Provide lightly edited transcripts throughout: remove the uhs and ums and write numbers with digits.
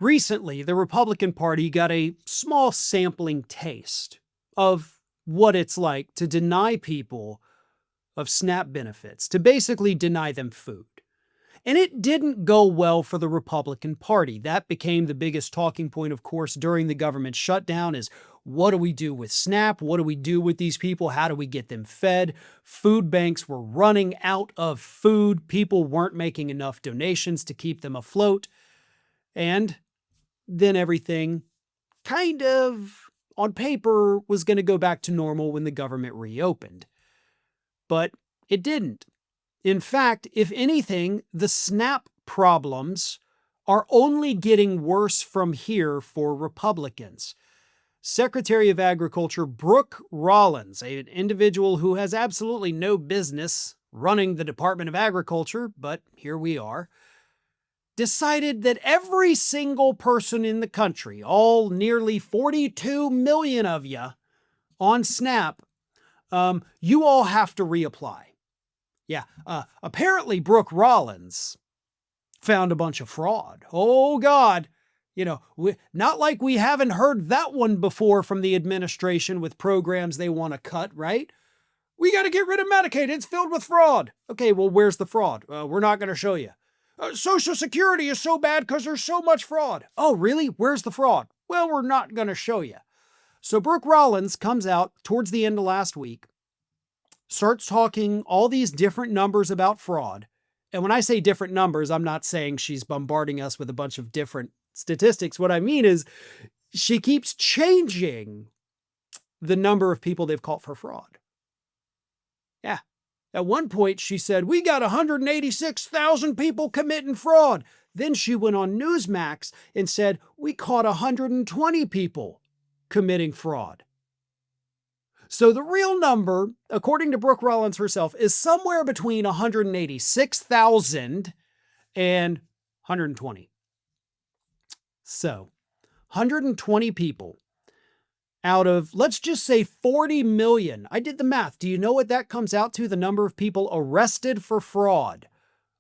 Recently, the Republican Party got a small sampling taste of what it's like to deny people of SNAP benefits, to basically deny them food. And it didn't go well for the Republican Party. That became the biggest talking point, of course, during the government shutdown is what do we do with SNAP? What do we do with these people? How do we get them fed? Food banks were running out of food. People weren't making enough donations to keep them afloat. And then everything kind of on paper was going to go back to normal when the government reopened. But it didn't. In fact, if anything, the SNAP problems are only getting worse from here for Republicans. Secretary of Agriculture Brooke Rollins, an individual who has absolutely no business running the Department of Agriculture, but here we are, decided that every single person in the country, all nearly 42 million of you on SNAP, you all have to reapply. Yeah, apparently Brooke Rollins found a bunch of fraud. Oh, God. Not like we haven't heard that one before from the administration with programs they want to cut, right? We got to get rid of Medicaid. It's filled with fraud. Okay, well, where's the fraud? We're not going to show you. Social Security is so bad because there's so much fraud. Oh, really? Where's the fraud? Well, we're not going to show you. So Brooke Rollins comes out towards the end of last week, starts talking all these different numbers about fraud. And when I say different numbers, I'm not saying she's bombarding us with a bunch of different statistics. What I mean is she keeps changing the number of people they've caught for fraud. Yeah. At one point, she said, we got 186,000 people committing fraud. Then she went on Newsmax and said, we caught 120 people committing fraud. So the real number, according to Brooke Rollins herself, is somewhere between 186,000 and 120. So 120 people out of, let's just say 40 million. I did the math. Do you know what that comes out to? The number of people arrested for fraud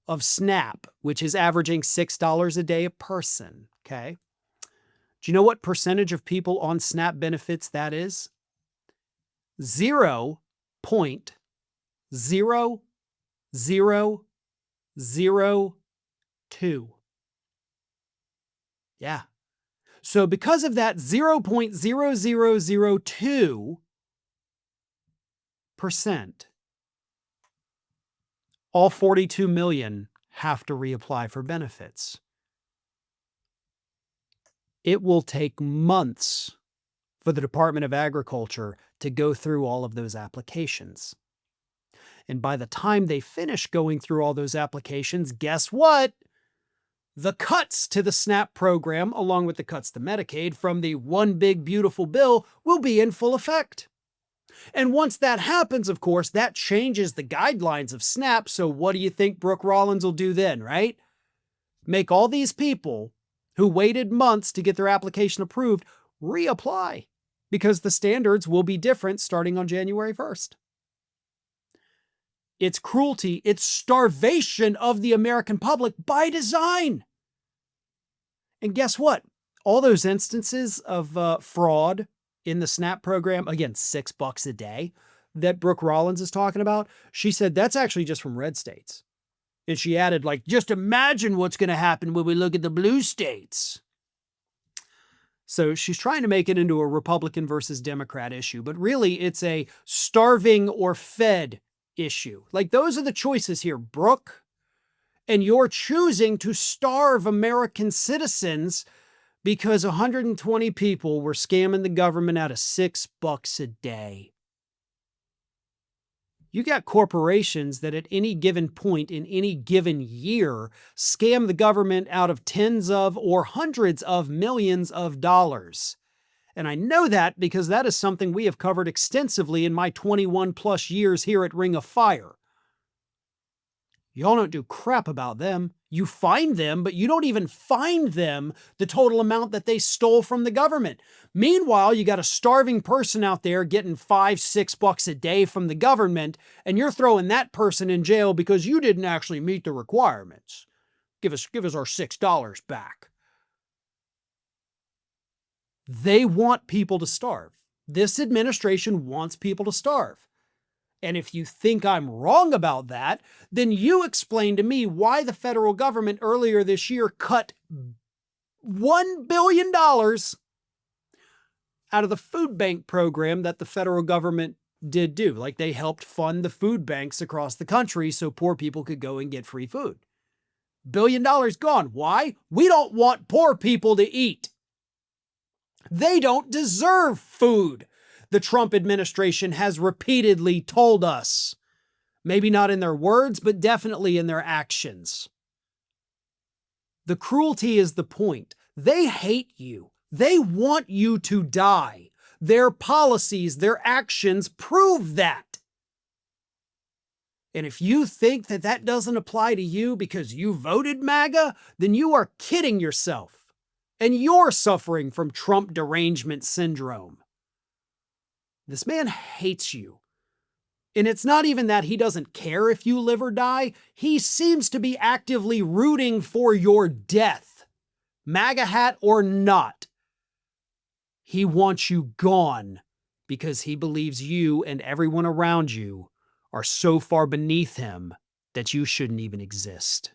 of SNAP, which is averaging $6 a day a person. Okay. Do you know what percentage of people on SNAP benefits that is? 0.0002. Yeah. So because of that 0.0002%, all 42 million have to reapply for benefits. It will take months for the Department of Agriculture to go through all of those applications. And by the time they finish going through all those applications, guess what? The cuts to the SNAP program, along with the cuts to Medicaid from the One Big Beautiful Bill, will be in full effect. And once that happens, of course, that changes the guidelines of SNAP. So what do you think Brooke Rollins will do then, right? Make all these people who waited months to get their application approved reapply, because the standards will be different starting on January 1st. It's cruelty, it's starvation of the American public by design. And guess what? All those instances of fraud in the SNAP program, again, $6 a day, that Brooke Rollins is talking about, she said that's actually just from red states. And she added, just imagine what's going to happen when we look at the blue states. So she's trying to make it into a Republican versus Democrat issue, but really it's a starving or fed issue. Those are the choices here, Brooke. And you're choosing to starve American citizens because 120 people were scamming the government out of $6 a day. You got corporations that at any given point in any given year scam the government out of tens of or hundreds of millions of dollars. And I know that because that is something we have covered extensively in my 21 plus years here at Ring of Fire. Y'all don't do crap about them. You find them, but you don't even find them the total amount that they stole from the government. Meanwhile, you got a starving person out there getting $5, $6 a day from the government, and you're throwing that person in jail because you didn't actually meet the requirements. Give us our $6 back. They want people to starve. This administration wants people to starve. And if you think I'm wrong about that, then you explain to me why the federal government earlier this year cut $1 billion out of the food bank program that the federal government did do. Like, they helped fund the food banks across the country so poor people could go and get free food. $1 billion gone. Why? We don't want poor people to eat. They don't deserve food. The Trump administration has repeatedly told us, maybe not in their words, but definitely in their actions. The cruelty is the point. They hate you. They want you to die. Their policies, their actions prove that. And if you think that that doesn't apply to you because you voted MAGA, then you are kidding yourself. And you're suffering from Trump derangement syndrome. This man hates you. And it's not even that he doesn't care if you live or die. He seems to be actively rooting for your death. MAGA hat or not. He wants you gone because he believes you and everyone around you are so far beneath him that you shouldn't even exist.